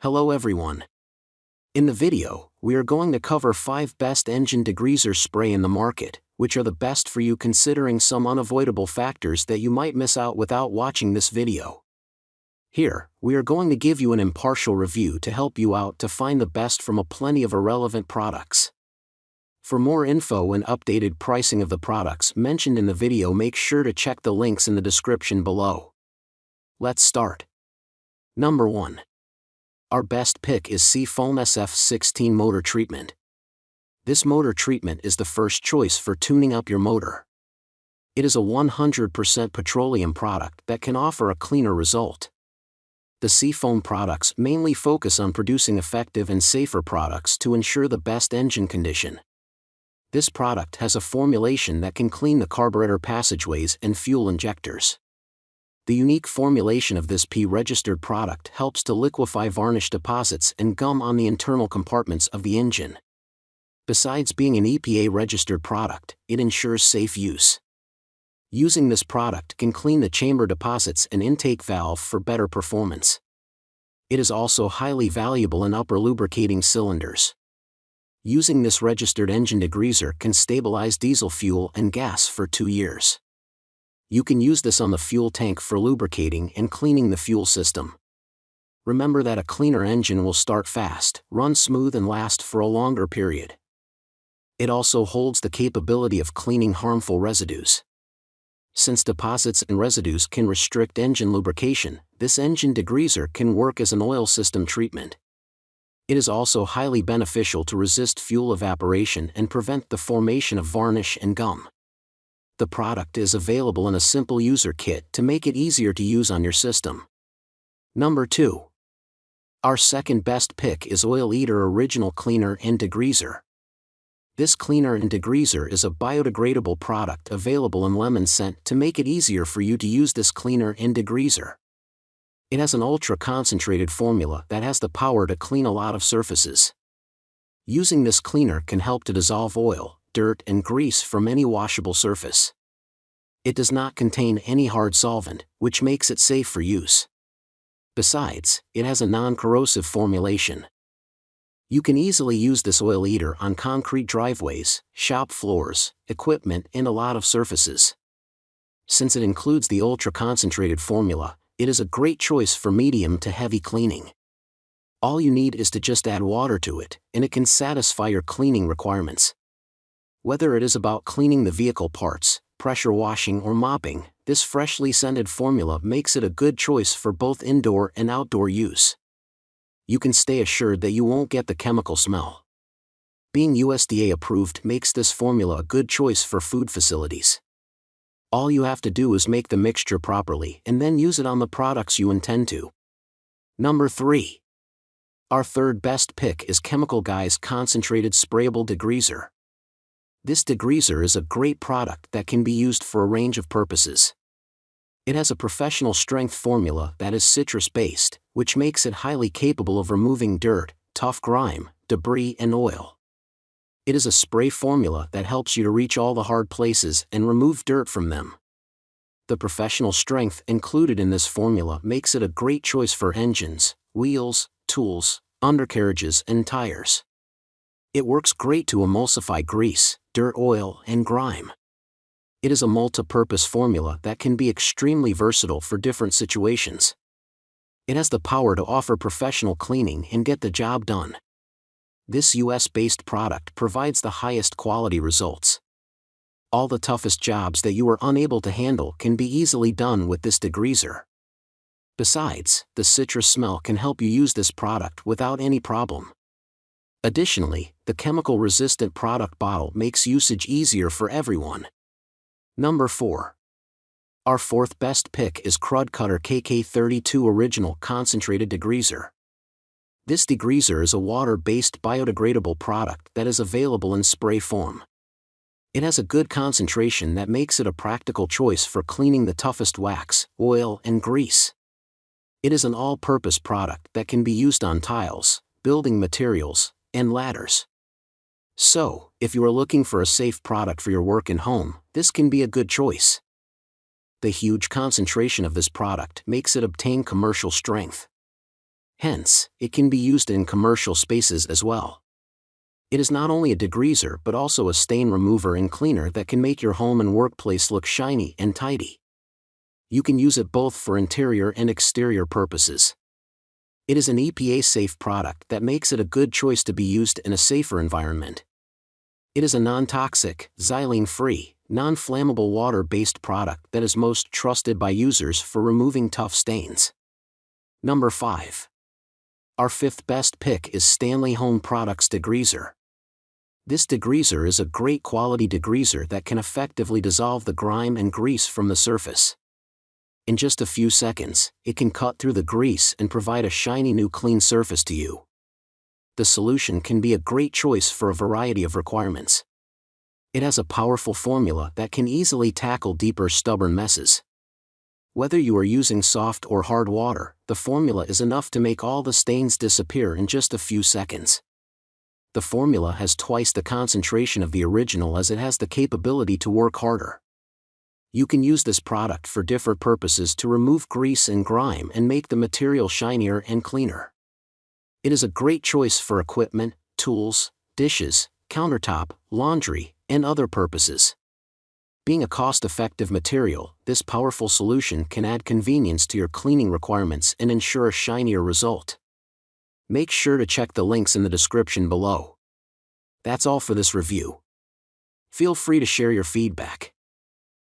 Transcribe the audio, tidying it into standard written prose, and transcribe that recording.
Hello everyone. In the video, we are going to cover 5 best engine degreaser spray in the market, which are the best for you considering some unavoidable factors that you might miss out without watching this video. Here, we are going to give you an impartial review to help you out to find the best from a plenty of irrelevant products. For more info and updated pricing of the products mentioned in the video, make sure to check the links in the description below. Let's start. Number 1. Our best pick is Seafoam SF16 motor treatment. This motor treatment is the first choice for tuning up your motor. It is a 100% petroleum product that can offer a cleaner result. The Seafoam products mainly focus on producing effective and safer products to ensure the best engine condition. This product has a formulation that can clean the carburetor passageways and fuel injectors. The unique formulation of this P-registered product helps to liquefy varnish deposits and gum on the internal compartments of the engine. Besides being an EPA-registered product, it ensures safe use. Using this product can clean the chamber deposits and intake valve for better performance. It is also highly valuable in upper lubricating cylinders. Using this registered engine degreaser can stabilize diesel fuel and gas for 2 years. You can use this on the fuel tank for lubricating and cleaning the fuel system. Remember that a cleaner engine will start fast, run smooth and last for a longer period. It also holds the capability of cleaning harmful residues. Since deposits and residues can restrict engine lubrication, this engine degreaser can work as an oil system treatment. It is also highly beneficial to resist fuel evaporation and prevent the formation of varnish and gum. The product is available in a simple user kit to make it easier to use on your system. Number 2. Our second best pick is Oil Eater Original Cleaner and Degreaser. This cleaner and degreaser is a biodegradable product available in lemon scent to make it easier for you to use this cleaner and degreaser. It has an ultra-concentrated formula that has the power to clean a lot of surfaces. Using this cleaner can help to dissolve oil, dirt and grease from any washable surface. It does not contain any hard solvent, which makes it safe for use. Besides, it has a non-corrosive formulation. You can easily use this oil eater on concrete driveways, shop floors, equipment and a lot of surfaces. Since it includes the ultra-concentrated formula, it is a great choice for medium to heavy cleaning. All you need is to just add water to it, and it can satisfy your cleaning requirements. Whether it is about cleaning the vehicle parts, pressure washing or mopping, this freshly scented formula makes it a good choice for both indoor and outdoor use. You can stay assured that you won't get the chemical smell. Being USDA approved makes this formula a good choice for food facilities. All you have to do is make the mixture properly and then use it on the products you intend to. Number 3. Our third best pick is Chemical Guy's Concentrated Sprayable Degreaser. This degreaser is a great product that can be used for a range of purposes. It has a professional strength formula that is citrus-based, which makes it highly capable of removing dirt, tough grime, debris and oil. It is a spray formula that helps you to reach all the hard places and remove dirt from them. The professional strength included in this formula makes it a great choice for engines, wheels, tools, undercarriages and tires. It works great to emulsify grease, dirt, oil, and grime. It is a multi-purpose formula that can be extremely versatile for different situations. It has the power to offer professional cleaning and get the job done. This US-based product provides the highest quality results. All the toughest jobs that you are unable to handle can be easily done with this degreaser. Besides, the citrus smell can help you use this product without any problem. Additionally, the chemical-resistant product bottle makes usage easier for everyone. Number 4. Our fourth best pick is KRUD KUTTER KK32 Original Concentrated Degreaser. This degreaser is a water-based biodegradable product that is available in spray form. It has a good concentration that makes it a practical choice for cleaning the toughest wax, oil, and grease. It is an all-purpose product that can be used on tiles, building materials, and ladders. So, if you are looking for a safe product for your work and home, this can be a good choice. The huge concentration of this product makes it obtain commercial strength. Hence, it can be used in commercial spaces as well. It is not only a degreaser but also a stain remover and cleaner that can make your home and workplace look shiny and tidy. You can use it both for interior and exterior purposes. It is an EPA-safe product that makes it a good choice to be used in a safer environment. It is a non-toxic, xylene-free, non-flammable water-based product that is most trusted by users for removing tough stains. Number 5. Our 5th best pick is Stanley Home Products Degreaser. This degreaser is a great quality degreaser that can effectively dissolve the grime and grease from the surface. In just a few seconds, it can cut through the grease and provide a shiny new clean surface to you. The solution can be a great choice for a variety of requirements. It has a powerful formula that can easily tackle deeper stubborn messes. Whether you are using soft or hard water, the formula is enough to make all the stains disappear in just a few seconds. The formula has twice the concentration of the original as it has the capability to work harder. You can use this product for different purposes to remove grease and grime and make the material shinier and cleaner. It is a great choice for equipment, tools, dishes, countertop, laundry, and other purposes. Being a cost-effective material, this powerful solution can add convenience to your cleaning requirements and ensure a shinier result. Make sure to check the links in the description below. That's all for this review. Feel free to share your feedback.